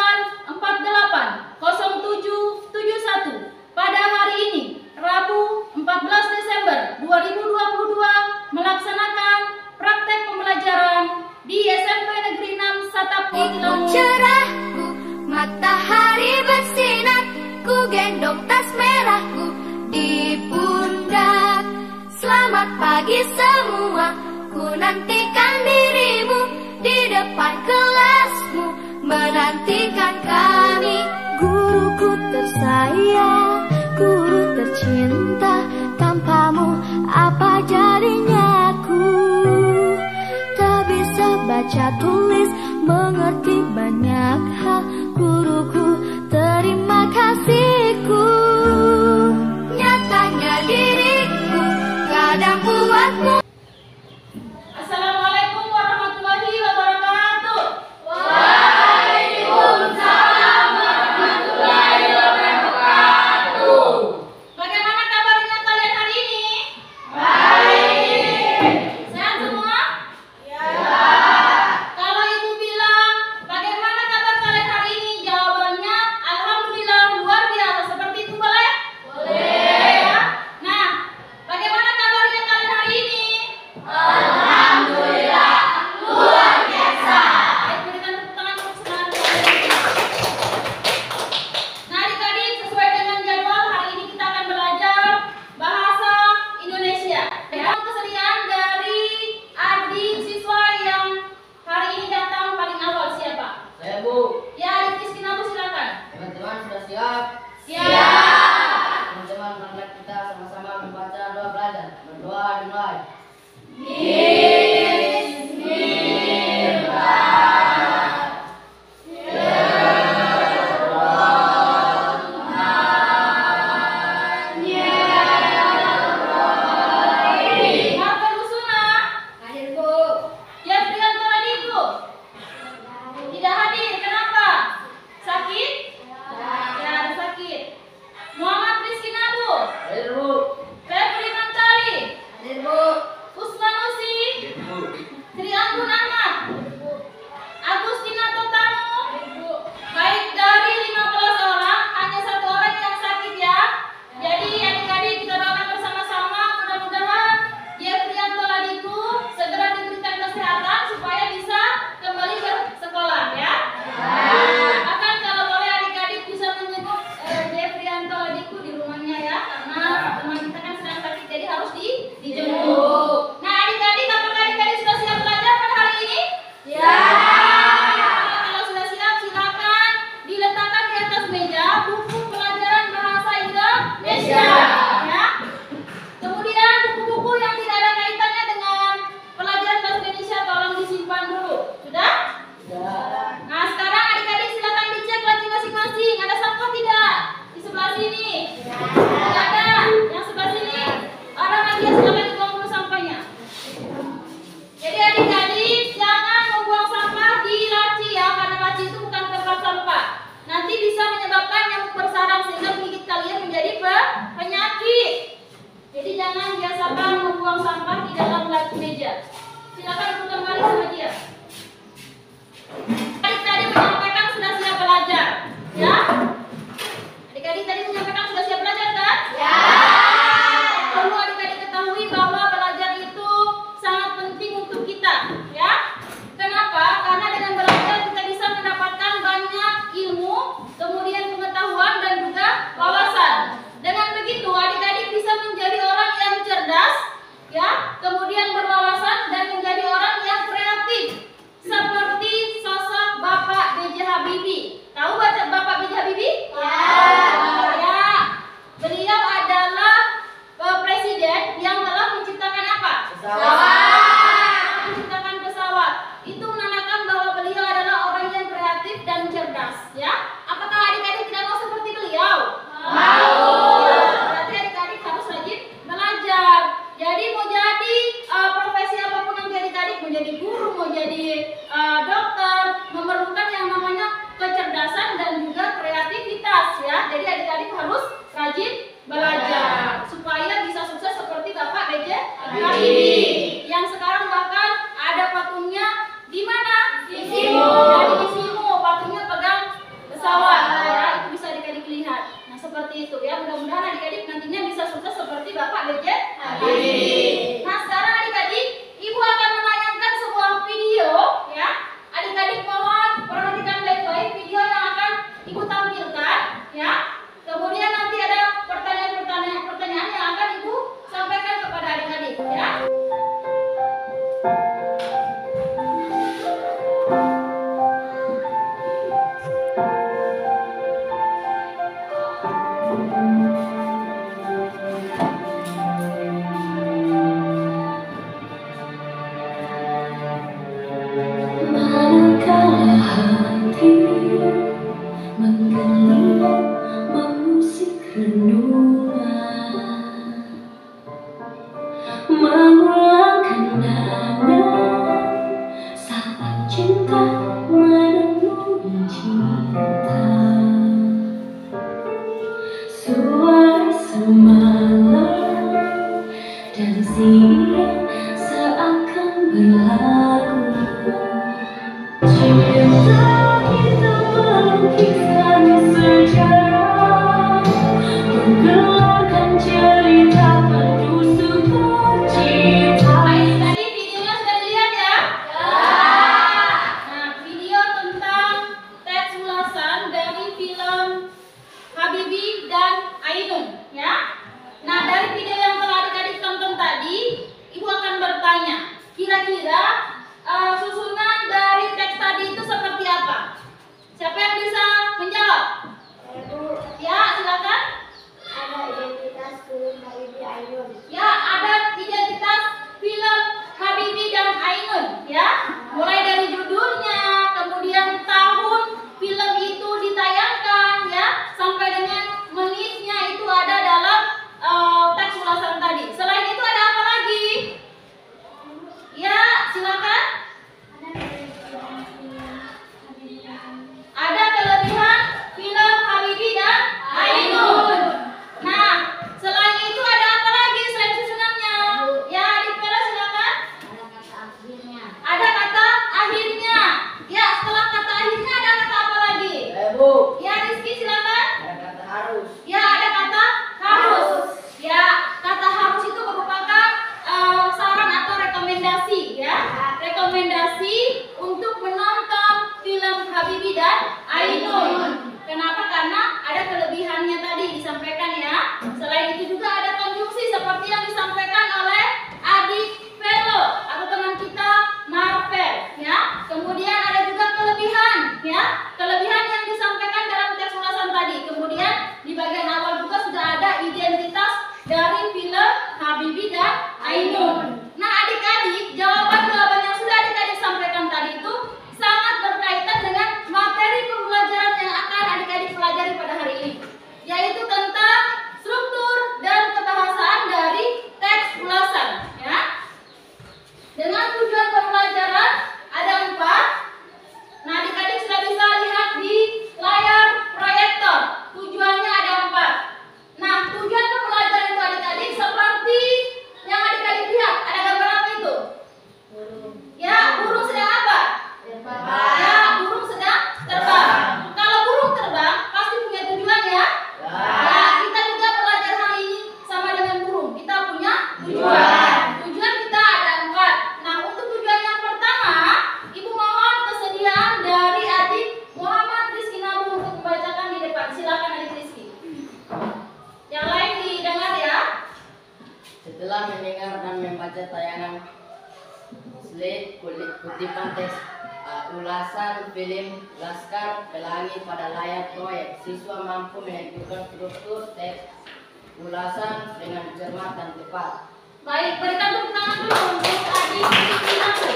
08480771 pada hari ini, Rabu 14 Desember 2022 melaksanakan praktek pembelajaran di SMP Negeri 6 Satapki Kilangu. Cerahku, matahari bersinar, ku gendong tas merahku di pundak. Selamat pagi semua, ku nantikan dirimu di depan kelasmu, menantikan kami. Guruku tersayang, guru tercinta, tanpamu apa jadinya aku? Tak bisa baca tulis, mengerti banyak hal. Guruku, terima kasihku. Nyatanya diriku kadang buatmu. Assalamualaikum warahmatullahi wabarakatuh. Waalaikumsalam warahmatullahi wabarakatuh. Bagaimana kabarnya kalian hari ini? Baik. Sehat semua? Ya. Kalau ibu bilang, bagaimana kabar kalian hari ini? Jawabannya, alhamdulillah, luar biasa. Seperti itu boleh? Boleh. Ya. Nah, bagaimana kabarnya kalian hari ini? Alhamdulillah, luar biasa. Baik, berikan tepuk tangan untuk semangat kalian. Nah, adik-adik, sesuai dengan jadwal, hari ini kita akan belajar bahasa Indonesia. Ya, kesediaan dari adik siswa yang hari ini datang paling awal siapa? Saya, Bu. Ya, adik Kristina, Bu, silakan. Teman-teman sudah siap? Siap. Teman-teman, marilah kita sama-sama membaca doa belajar. Berdoa dimulai. Marvel Usuna. Hadir, Bu. Ya, Prianto adikku. Tidak hadir, kenapa? Sakit? Ya, ada sakit. Muhammad Rizky Nabu. Hadir, Bu. Febri Mantari. Hadir, Bu. Usman Usi. Sri Anggun Ahmad. Agustina Totamu. Baik, dari 15 orang, hanya 1 orang yang sakit ya. Jadi adik-adik kita doakan bersama-sama, mudah-mudahan Jeffrianto Ladiku segera diberikan kesehatan supaya bisa kembali bersekolah ya. Bahkan kalau boleh adik-adik bisa menjenguk Jeffrianto Ladiku di rumahnya ya, karena teman kita kan sedang sakit jadi harus dijenguk. Nah, adik-adik, apakah adik-adik sudah siap belajar pada hari ini? Ya. Kalau sudah siap, silakan diletakkan di atas meja buku pelajaran bahasa Indonesia. Ya. Kemudian buku-buku yang tidak ada kaitannya dengan pelajaran bahasa Indonesia tolong disimpan dulu. Sudah? Sudah. Nah, sekarang adik-adik silakan dicek laci masing-masing. Ada sampah tidak? Di sebelah sini. Tidak ada. Yang sebelah sini. Orang lagi silakan dibuang dulu sampahnya. Jadi adik-adik jangan membuang sampah di laci ya, karena laci itu bukan tempat sampah. Nanti bisa menyebabkan nyamuk bersarang sehingga gigit kalian menjadi penyakit. Jadi jangan biasakan membuang sampah di dalam laci meja. Silakan untuk kembali sama dia. Adik tadi menyampaikan sudah siap belajar, ya? Adik-adik tadi menyampaikan sudah siap belajar kan? Ya. Perlu adik-adik ketahui bahwa belajar itu sangat penting untuk kita, ya. Kenapa? Karena dengan belajar kita bisa mendapatkan banyak ilmu, kemudian pengetahuan dan juga wawasan. Dengan begitu adik-adik bisa menjadi orang yang cerdas, ya, kemudian berwawasan dan menjadi orang yang kreatif. Seperti sosok Bapak B.J. Suara semalam dan siang seakan berlalu. Cinta kita melukiskan sejarah, menggelarkan cerita penuh sukacita. Tadi videonya sudah dilihat ya? Nah, video tentang teks ulasan dari film Habibie dan Ainun ya. Nah, dari video yang telah adik-adik tonton tadi, Ibu akan bertanya, kira-kira susunan dari teks tadi itu seperti apa? Siapa yang bisa menjawab? Ibu, Ya, silakan. ada identitas film Habibie Ainun. Ya, ada identitas film Habibie dan Ainun ya. Mulai dari judulnya, kemudian tahun film itu ditayangkan ya, sampai dengan menitnya itu ada dalam teks ulasan tadi. Selain itu ada apa lagi? Ya, silakan. Ada kelebihan film Habibie dan Ainun. Nah, selain itu ada apa lagi selain susunannya? Ya, Adik Vera silakan. Ada kata akhirnya. Ada kata akhirnya. Ya, setelah kata akhirnya ada kata apa lagi? Bu, Ya, Rizky silakan. ada kata harus. Ya, ada kata harus. Ya, kata harus itu merupakan saran atau rekomendasi ya. Rekomendasi untuk menonton film Habibie dan Ainun. Kenapa? Karena ada kelebihannya tadi disampaikan ya. Selain itu juga ada konjungsi seperti yang disampaikan oleh Adik Velo atau teman kita Marvel ya. Kemudian ada juga kelebihan ya. Kelebihan yang disampaikan dalam teks ulasan tadi. Kemudian di bagian awal juga sudah ada identitas dari film Habibie dan Ainun. Nah, adik-adik, jawaban-jawaban yang sudah adik-adik sampaikan tadi itu sangat berkaitan dengan materi pembelajaran yang akan adik-adik pelajari pada hari ini, yaitu tentang struktur dan kebahasaan dari teks ulasan ya. Dengan tujuan pembelajaran ada 4. Nah, adik-adik sudah bisa lihat di layar proyektor. Tujuannya ada 4. Nah, tujuan pembelajaran itu adik-adik seperti yang adik-adik lihat. Ada gambar apa itu? Ya, burung sedang apa? Ya, burung sedang terbang. Kalau burung terbang pasti punya tujuan ya. Ya, kita juga belajar hari ini sama dengan burung. Kita punya tujuan. Tujuan kita ada 4. Nah, untuk tujuan yang pertama, Ibu mohon kesediaan dari adik Muhammad Rizky Nabu untuk membacakan di depan. Silakan adik Rizky. Yang lain didengar ya. Setelah mendengar dan membaca tayangan slide kutipan teks ulasan film Laskar Pelangi pada layar proyek, siswa mampu menentukan struktur teks ulasan dengan cermat dan tepat. Baik, berikan tepuk tangan dulu untuk adik Rizky Nabu.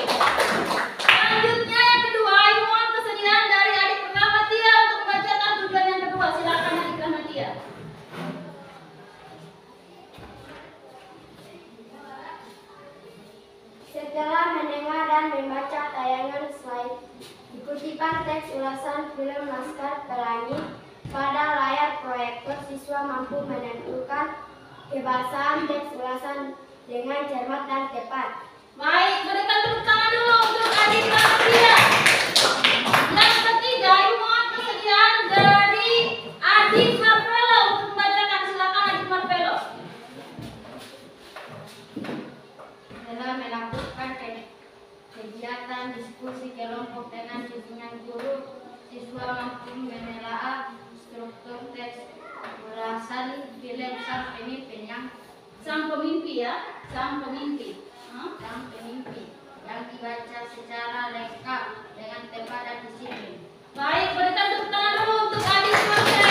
Selanjutnya yang kedua, Ibu mohon kesediaan dari adik Rahmatia untuk membacakan tujuan yang kedua. Silakan adik Rahmatia. Setelah mendengar dan membaca tayangan slide kutipan teks ulasan film Laskar Pelangi pada layar proyektor, siswa mampu menentukan kebahasaan teks ulasan dengan cermat dan tepat. Baik, berikan tepuk tangan dulu untuk adik Rahmatia. Yang ketiga, Ibu mohon kesediaan dari adik Marvelo untuk membacakan. Silakan adik Marvelo. Setelah melakukan kegiatan diskusi kelompok dengan bimbingan guru, siswa mampu menelaah struktur teks ulasan film Sang Pemimpin Sang Pemimpi. Sang Pemimpi yang dibaca secara lengkap dengan tepat dan disiplin. Baik, berikan tepuk tangan dulu untuk adik Marvel.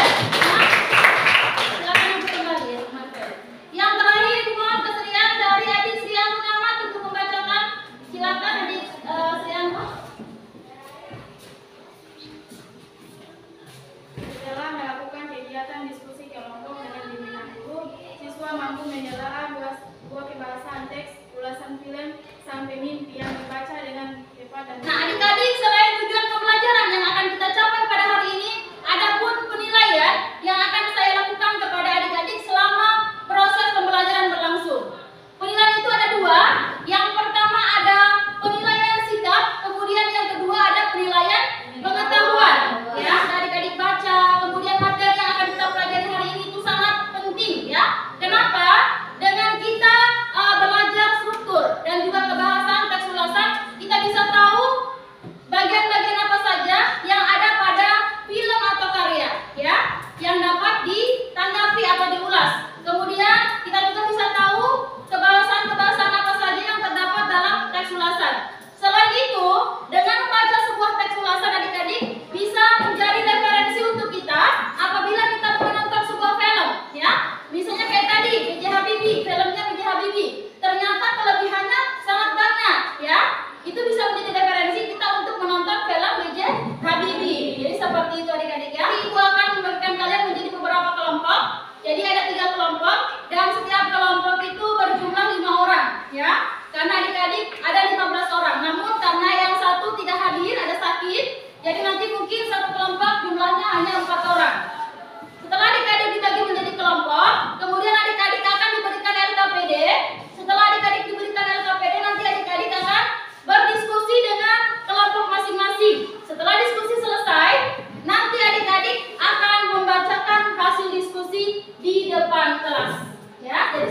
Silakan untuk kembali ya, Marvel. Yang terakhir, Ibu mohon kesediaan dari adik Sri Anun Ahmad untuk membacakan. Silakan adik Sri Anun. Setelah melakukan kegiatan diskusi kelompok dengan bimbingan guru, siswa mampu menelaah dua kebahasaan teks ulasan film Sang Pemimpi yang dibaca dengan tepat dan Nah, adik-adik, selain tujuan pembelajaran yang akan kita capai pada hari ini,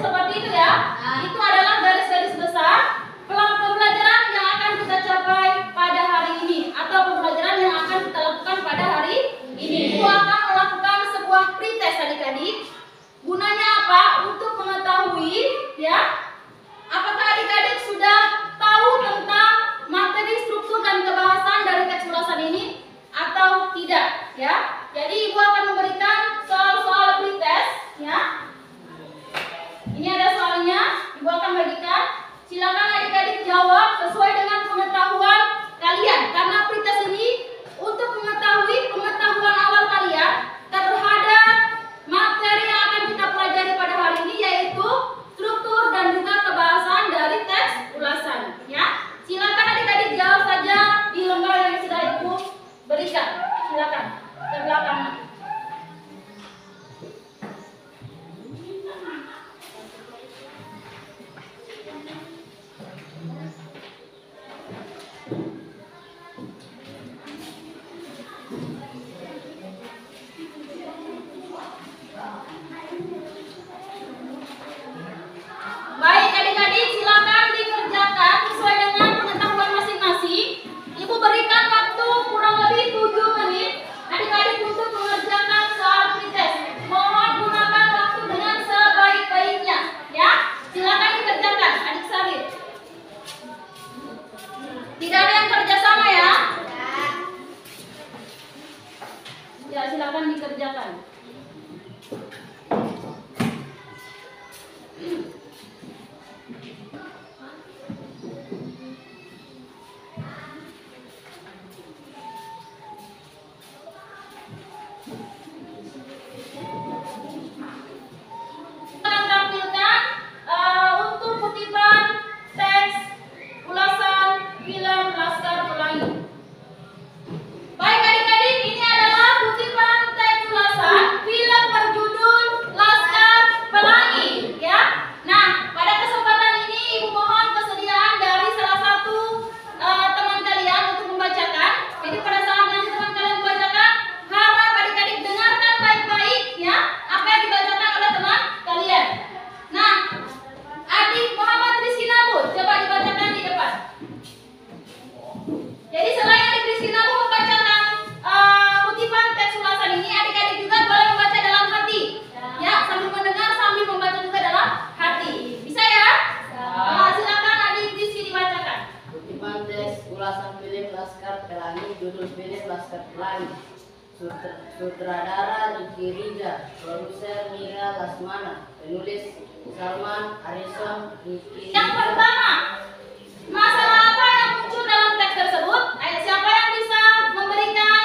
seperti itu ya. Itu adalah garis-garis besar pembelajaran yang akan kita capai pada hari ini atau pembelajaran yang akan kita lakukan pada hari ini. Ibu akan melakukan sebuah pretest adik-adik. Gunanya apa? Untuk mengetahui ya, apakah adik-adik sudah tahu tentang materi struktur dan kebahasan dari teks ulasan ini atau tidak ya. Jadi ibu akan memberikan soal-soal pretest ya. Ini ada soalnya, ibu akan bagikan. Silakan adik-adik jawab sesuai dengan pengetahuan kalian. Karena pretest ini untuk mengetahui pengetahuan awal kalian terhadap materi yang akan kita pelajari pada hari ini, yaitu struktur dan juga kebahasan dari teks ulasan ya. Silakan adik-adik jawab saja di lembar yang sudah ibu berikan. Silakan ke belakang. Baik adik-adik, silakan dikerjakan sesuai dengan pengetahuan masing-masing. Ibu berikan waktu kurang lebih 7 menit adik-adik untuk mengerjakan soal pretest. Mohon gunakan waktu dengan sebaik-baiknya ya. Silakan dikerjakan adik Sarif. Tidak ada yang kerja sama ya. Ya, silakan dikerjakan. Akan tampilkan untuk kutipan teks ulasan film Laskar Pelangi. Baik adik-adik, ini adalah kutipan teks ulasan film berjudul Laskar Pelangi ya. Nah, pada kesempatan ini ibu mohon kesediaan dari salah satu teman kalian untuk membacakan. Jadi pada saat nanti teman kalian membacakan, harap adik-adik dengarkan baik-baik ya apa yang dibacakan oleh teman kalian. Nah, adik Muhammad Rizky Nabu, coba dibacakan di depan. Jadi selain adik Rizky Nabu membacakan kutipan teks ulasan ini, adik-adik juga boleh membaca dalam hati. Ya, sambil mendengar sambil membaca juga dalam hati. Bisa ya? Nah, silakan adik Rizky dibacakan. Kutipan teks ulasan film Laskar Pelangi, judul film Laskar Pelangi. Sutradara Ricky Rija, produser Mira Lasmana, penulis Salman Arison Ricky Yang Rija. pertama, masalah apa yang muncul dalam teks tersebut? Ayo, siapa yang bisa memberikan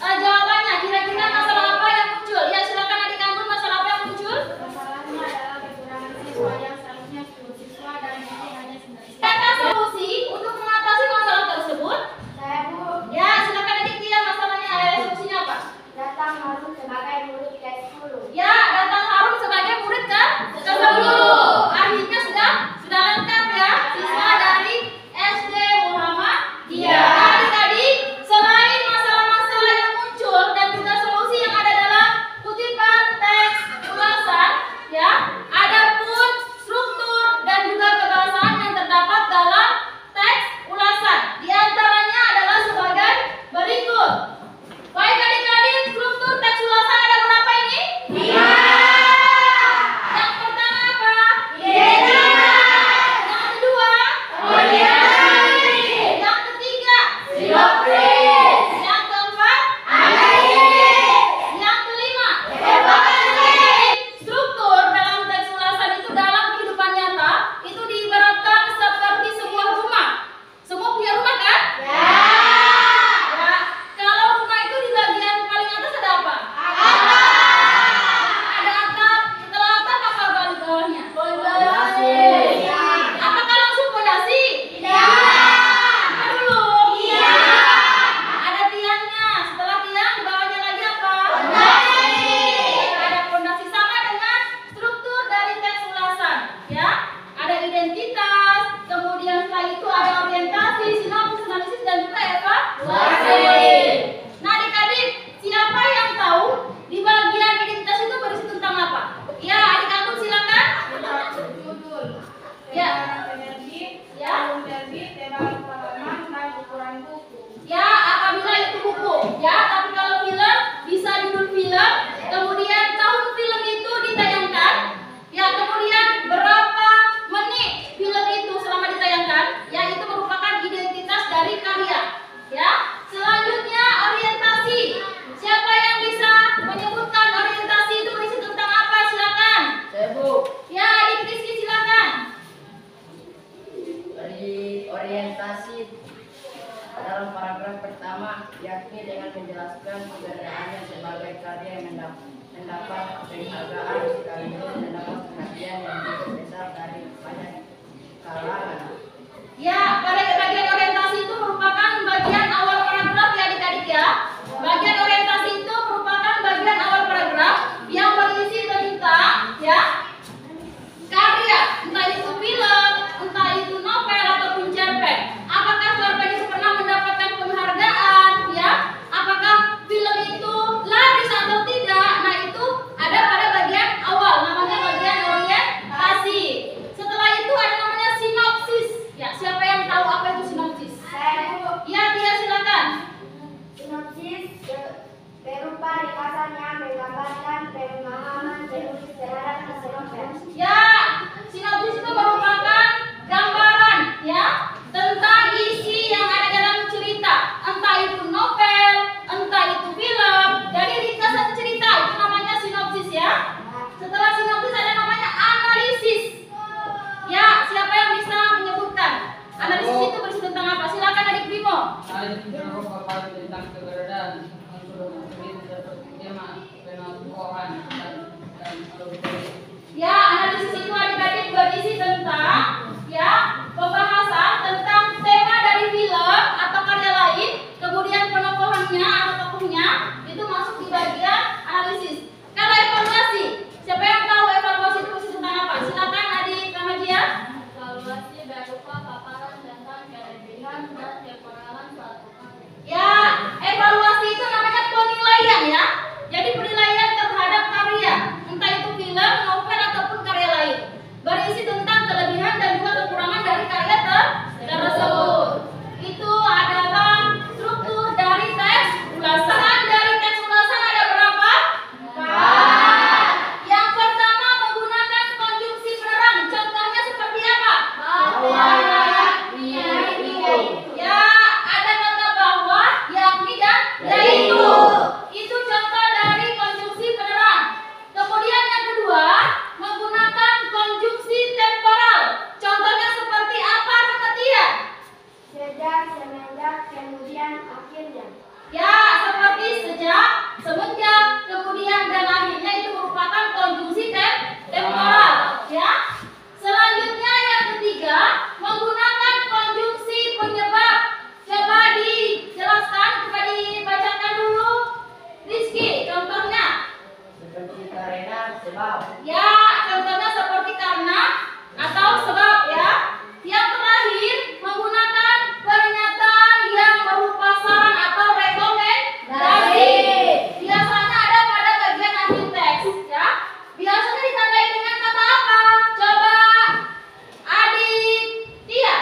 jawabannya? Kira-kira masalah apa yang muncul? Ya, silakan adik Anggun, masalah apa yang muncul? Masalahnya adalah kekurangan siswa yang seharusnya 10 siswa dan ini hanya 9 siswa. Adakah solusi untuk mengatasi masalah tersebut? Saya Bu, Ya, silakan adik Tia, masalahnya solusinya apa? datang Harun sebagai murid kelas 10. Ya, datang Harun sebagai murid ke 10. Akhirnya sudah lengkap ya, siswa yakni dengan menjelaskan keberadaannya sebagai karya yang mendapat penghargaan sekaligus mendapat perhatian yang cukup besar dari banyak kalangan. Ya, pada bagian orientasi itu merupakan bagian awal paragraf ya adik-adik ya. Bagian orientasi itu merupakan bagian awal paragraf yang berisi tentang ya karya, entah itu film, entah itu novel ataupun cerpen. Apakah cerpen itu pernah mendapatkan penghargaan ya? Apakah film itu laris atau tidak? Nah, itu ada pada bagian awal, namanya bagian orientasi. Setelah itu ada namanya sinopsis. Ya, siapa yang tahu apa itu sinopsis? Saya Bu. Ya, dia silakan. Sinopsis berupa ringkasan yang menggambarkan pemahaman penulis terhadap isi novel. Ya, sinopsis itu merupakan gambaran ya tentang isi yang ada dalam cerita, entah itu novel, entah itu film. Jadi ringkasan cerita itu namanya sinopsis ya. Setelah sinopsis ada namanya analisis. Ya, siapa yang bisa menyebutkan? Analisis itu berisi tentang apa? Silakan adik Bimo. Analisis merupakan tentang keberadaan unsur sulit seperti tema, penokohan, dan alur-alur. Ya, analisis itu adik-adik berisi tentang ya pembahasan tentang tema dari film atau karya lain, kemudian penokohannya atau tokohnya itu masuk di bagian analisis. Kalau evaluasi, siapa yang tahu evaluasi itu berisi tentang apa? Silakan adik Ramajia. Evaluasi berupa paparan tentang kelebihan dan kekurangan suatu karya. Ya, evaluasi itu namanya penilaian ya. Jadi penilaian terhadap karya, entah itu film, novel ataupun karya lain, berisi tentang kelebihan dan juga kekurangan dari karya tersebut. Itu adalah struktur dari teks ulasan. Dari teks ulasan ada berapa? 4. Yang pertama menggunakan konjungsi penerang. Contohnya seperti apa? Ya, ada kata bahwa, yakni dan yaitu. Itu contoh dari konjungsi penerang. Kemudian yang kedua, menggunakan konjungsi temporal. Contohnya seperti apa, Ramatia? Sejak, semenjak, kemudian, akhirnya. Ya, seperti sejak, semenjak, kemudian dan akhirnya itu merupakan konjungsi temporal. Ya. Selanjutnya yang ketiga, menggunakan konjungsi penyebab. Coba dijelaskan, coba dibacakan dulu. Rizky, contohnya. Seperti karena sebab. Ya, contohnya seperti karena atau sebab ya. Yang terakhir, menggunakan pernyataan yang berupa saran atau rekomendasi. Biasanya ada pada bagian akhir teks ya. Biasanya ditandai dengan kata apa? Coba adik Tia.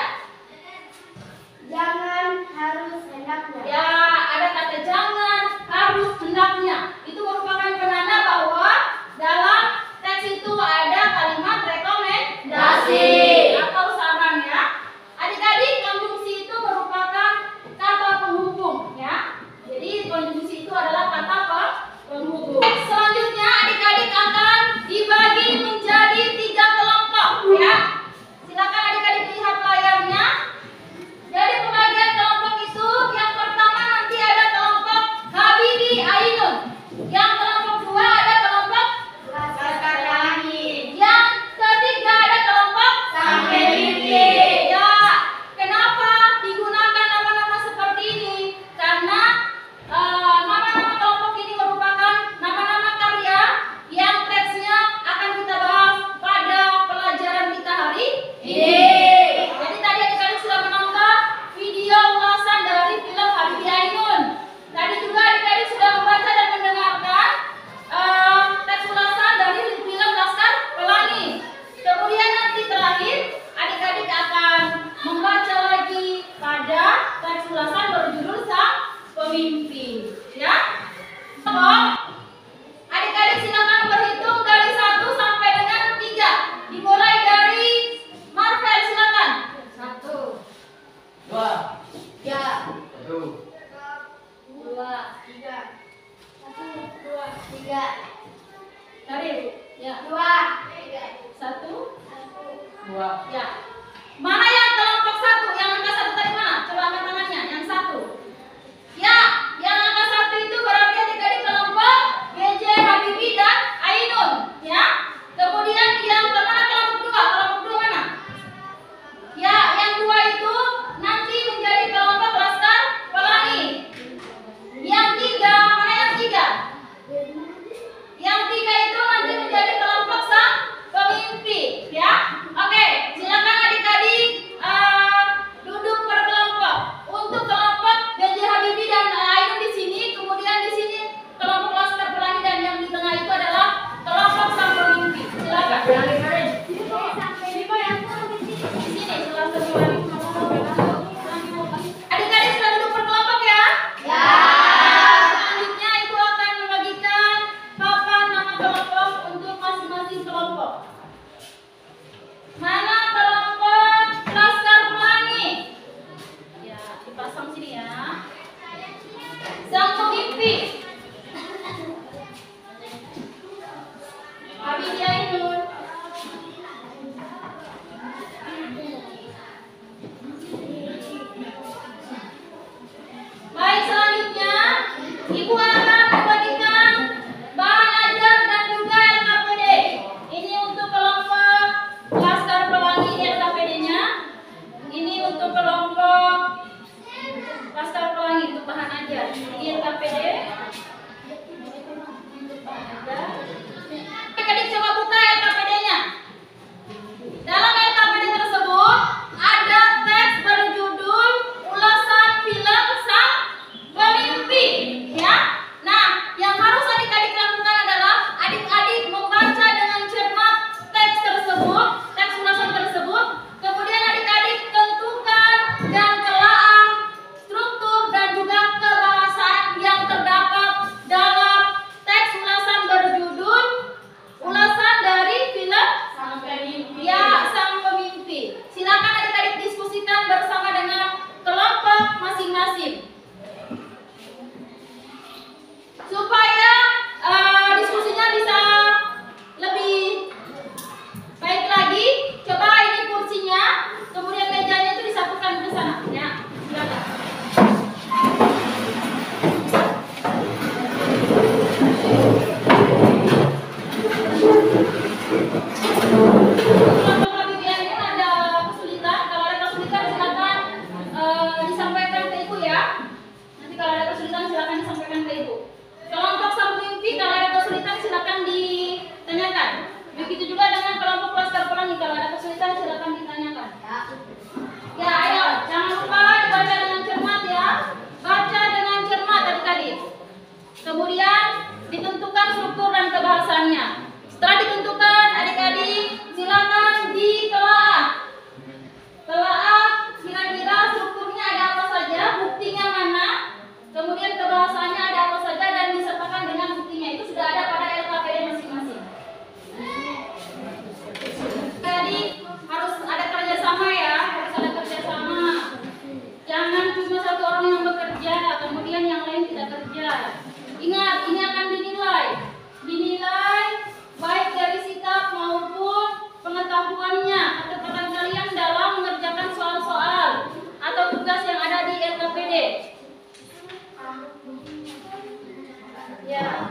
Jangan, harus, hendaknya. Ya, ada kata jangan, harus, hendaknya. Itu merupakan penanda bahwa dalam teks itu ada kalimat rekomendasi atau saran ya. Adik-adik, konjungsi itu merupakan kata penghubung ya. Jadi konjungsi itu adalah kata penghubung. Selanjutnya adik-adik akan dibagi menjadi 3 kelompok ya. Silakan adik-adik lihat layarnya. Jadi pembagian kelompok itu yang pertama nanti ada kelompok Habibi Ainun. Yang kelompok 2 ada kelompok Laskar Pelangi. yang ketiga ada kelompok Sampai Titik. Ya, kenapa digunakan nama-nama seperti ini? Karena nama-nama kelompok ini merupakan nama-nama karya yang teksnya akan kita bahas pada pelajaran kita hari ini. Jadi tadi adik-adik sudah menonton video ulasan dari film Habibi Ainun. Tadi juga adik-adik sudah membaca dan mendengarkan teks ulasan dari film Laskar Pelangi. Kemudian nanti terakhir adik-adik akan membaca lagi pada teks ulasan berjudul Sang Pemimpin. Ya. Adik-adik silakan berhitung dari 1 sampai dengan 3. Dimulai dari Marvel, silakan. 1, 2, 3, 1. 2, 3, 1, 2, 3, Dari Bu. Ya. 2, 3, 1. 2. Ya. Mana yang kelompok 1? Yang angka 1 tadi mana? Coba angkat tangannya. Yang 1. Ya, ulasannya. Setelah ditentukan, adik-adik silakan ditelaah. Telaah kira-kira strukturnya ada apa saja, buktinya mana, kemudian kebahasannya ada apa saja, dan disertakan dengan buktinya. Itu sudah ada pada LKPD masing-masing. Jadi harus ada kerjasama ya, harus ada kerjasama. Jangan cuma satu orang yang bekerja, kemudian yang lain tidak kerja. Ingat, ini akan dinilai baik dari sikap maupun pengetahuannya, ketepatan kalian dalam mengerjakan soal-soal atau tugas yang ada di LKPD. Ya.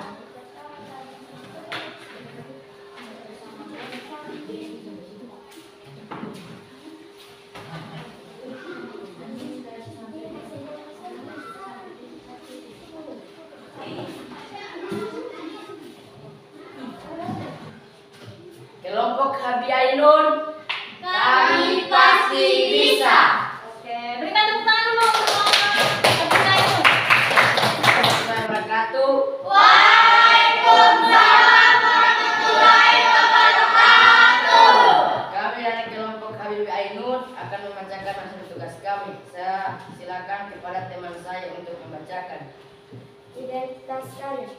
Kelompok Habi Ainun, kami pasti bisa. Oke, berikan tepuk tangan dulu untuk kelompok Habi Ainun. Assalamualaikum wabarakatuh. Waalaikumsalam warahmatullahi wabarakatuh. Kami dari kelompok Habib Ainun akan membacakan hasil tugas kami. Saya silakan kepada teman saya untuk membacakan. Identitas kalian.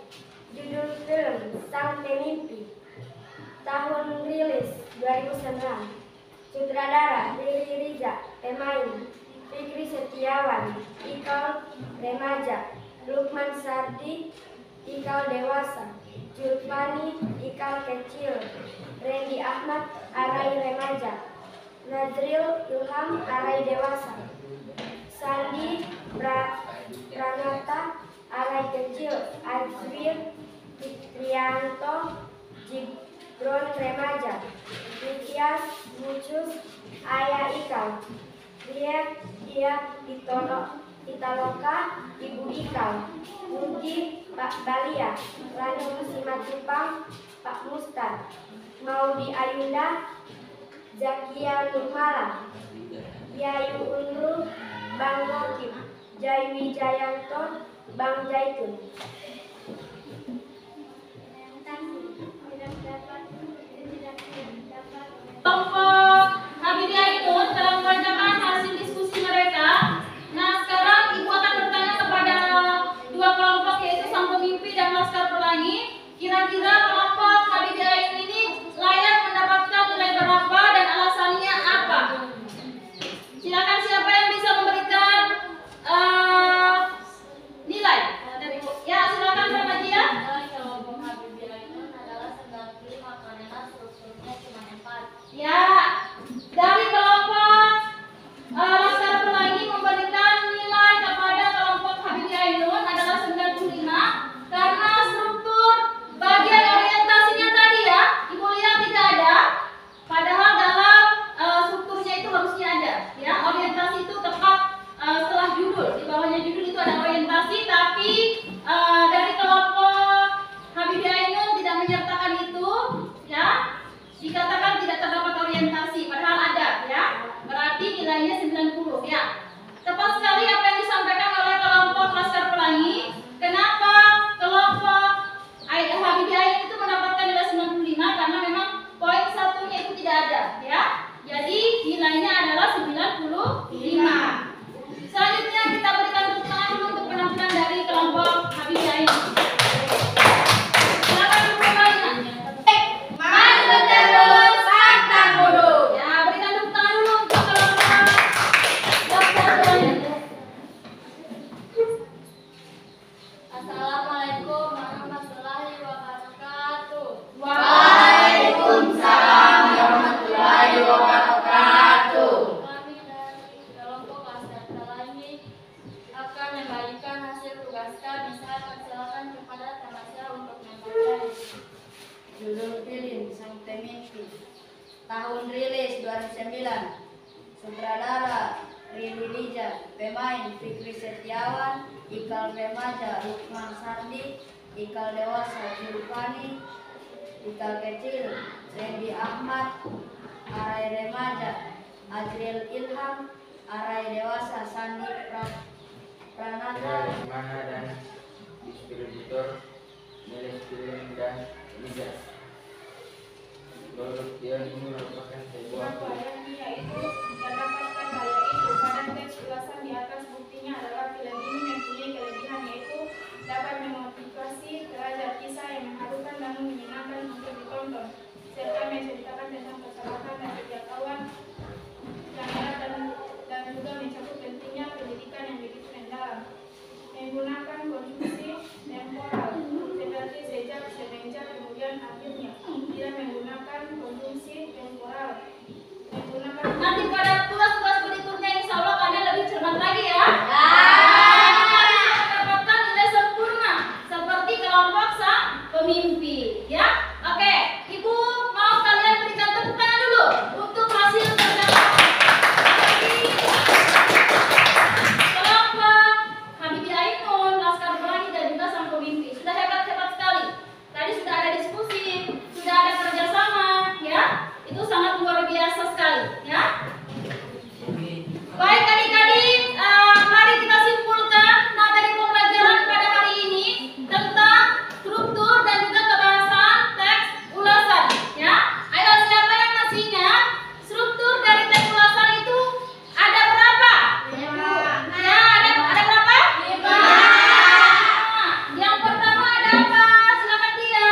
Judul film Sang Pemimpi. Tahun rilis 2009. Sutradara Riri Riza. Pemain Fikri Setiawan, Ikal Remaja. Lukman Sardi, Ikal Dewasa. Julfani, Ikal Kecil. Randy Ahmad, Arai Remaja. Nazril Ilham, Arai Dewasa. Sandi Pranata, Arai Kecil. Azwir Fitrianto, Gibron Remaja. Nitias Mucus, Ayah Ikal. Dia Italoka, Ibu Ikal. Mudi Pak Balia. Rani Simatupang, Pak Mustad. Maudi Ayunda, Zakia Nurmala. Yayu Unru, Bang Mokib. Jaywi Jayanto, Bang Jaitun. Kelompok Habibie Ainun telah membacakan hasil diskusi mereka. Nah, sekarang Ibu akan bertanya kepada dua kelompok, yaitu Sang Pemimpi dan Laskar Pelangi. Kira-kira kelompok Habibie Ainun ini layak mendapatkan nilai berapa dan alasannya apa? Silakan, siapa yang bisa memberikan nilai? Ya, silakan Remaja. Kelompok Habibie Ainun adalah 95 karena strukturnya cuma 4. Ya, dari kelompok Laskar Pelangi memberikan nilai kepada kelompok Habibie Ainun adalah 95 karena struktur bagian orientasinya tadi ya, Ibu lihat tidak ada. Padahal dalam strukturnya itu harusnya ada. Ya, orientasi itu tepat setelah judul. Di bawahnya judul itu ada orientasi, tapi dari kelompok Habibie Ainun tidak menyertakan itu, ya. Dikatakan tidak terdapat orientasi, padahal ada, ya. Berarti nilainya 90, ya. Tepat sekali apa yang disampaikan oleh kelompok Laskar Pelangi. Kenapa kelompok Habibie Ainun itu mendapatkan nilai 95? Karena memang poin satunya itu tidak ada, ya. Jadi nilainya adalah 95. Selanjutnya kita berikan tepuk tangan dulu untuk penampilan dari kelompok Habibie Ainun. Silakan bertanya. Maju terus, pantang mundur. Ya, berikan tepuk tangan dulu untuk kelompok Laskar Pelangi. Assalamualaikum warahmatullahi wabarakatuh. Waalaikumsalam warahmatullahi wabarakatuh. Kami dari kelompok Laskar Pelangi akan membagikan hasil tugas kami. Saya persilakan kepada teman saya untuk membaca. Judul film Sang Pemimpi. Tahun rilis 2009. Sutradara Riri Riza. Pemain Fikri Setiawan, Ikal Remaja, Lukman Sardi, Ikal Dewasa, Julfani, Ikal Kecil, Randy Ahmad, Arai Remaja, Azril Ilham, Arai Dewasa, Sandi Pranata, Mana dan distributor nilai film dan liga. Pengertian ini merupakan sebuah Pengaturan yaitu yang dapatkan daya itu pada teks ulasan di atas buktinya adalah film ini mempunyai kelebihan yaitu dapat memotivasi pelajar kisah yang mengharukan dan menyenangkan untuk ditonton serta menceritakan tentang persahabatan dan kejahatan yang erat dan juga mencakup pentingnya pendidikan yang begitu mendalam. Menggunakan konjungsi temporal seperti sejak, semenjak, kemudian akhirnya. Tidak menggunakan konjungsi temporal. Menggunakan Nanti pada tugas-tugas berikutnya insya Allah kalian lebih cermat lagi ya. Mendapatkan nilai sempurna seperti kelompok sang pemimpi ya. Oke, Ibu mau kalian berikan tepuk tangan dulu untuk hasil kerja kelompok Habibie Ainun, Laskar Pelangi dan juga sang pemimpi. Sudah hebat-hebat sekali. Tadi sudah ada diskusi, sudah ada kerjasama ya. Itu sangat luar biasa sekali ya. Baik adik-adik, mari kita simpulkan materi pembelajaran pada hari ini tentang struktur dan juga kebahasan teks ulasan ya. Ayo siapa yang masih ingat struktur dari teks ulasan itu ada berapa? Ya, ada berapa? 5. Yang pertama ada apa? Silakan dia.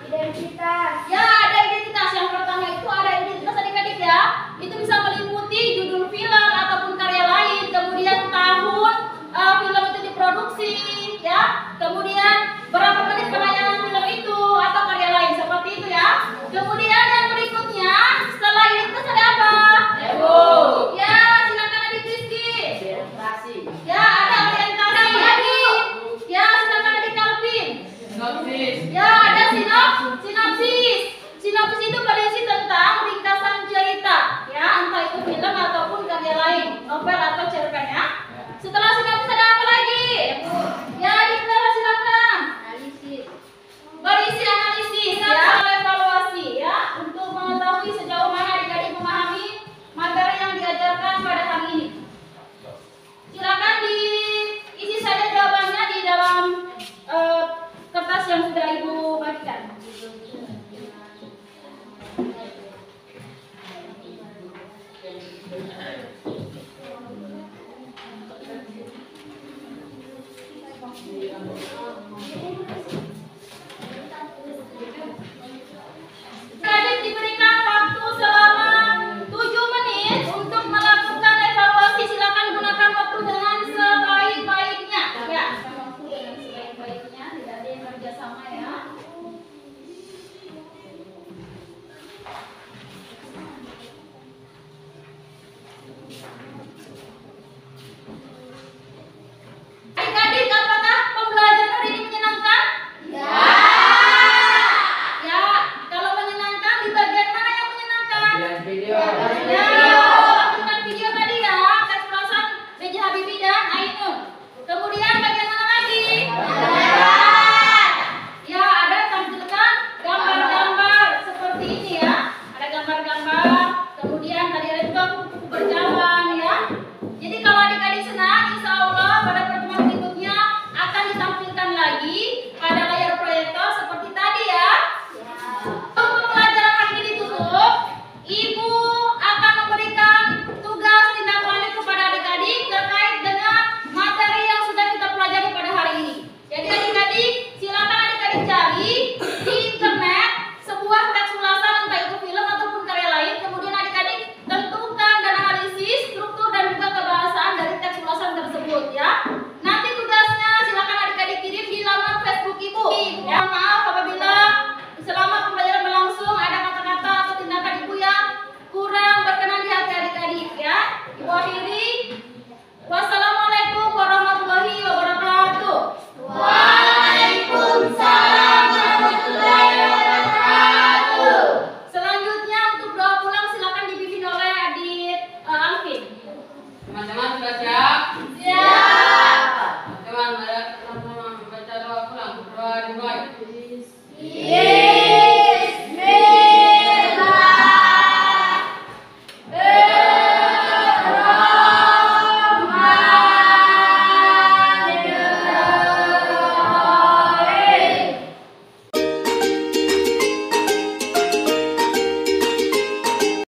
Identitas. Ya, ada identitas. Yang pertama itu ada identitas adik-adik ya. Itu bisa meliputi judul film ataupun karya lain, kemudian tahun film itu diproduksi, ya. Kemudian berapa menit penayangan film itu atau karya lain seperti itu ya. Kemudian yang berikutnya setelah identitas ada apa? Ya, silakan adik Rizky. Orientasi. Ya, ada orientasi adik. Ya, silakan adik Calvin. Sinopsis. Ya, ada sinopsis. Sinopsis itu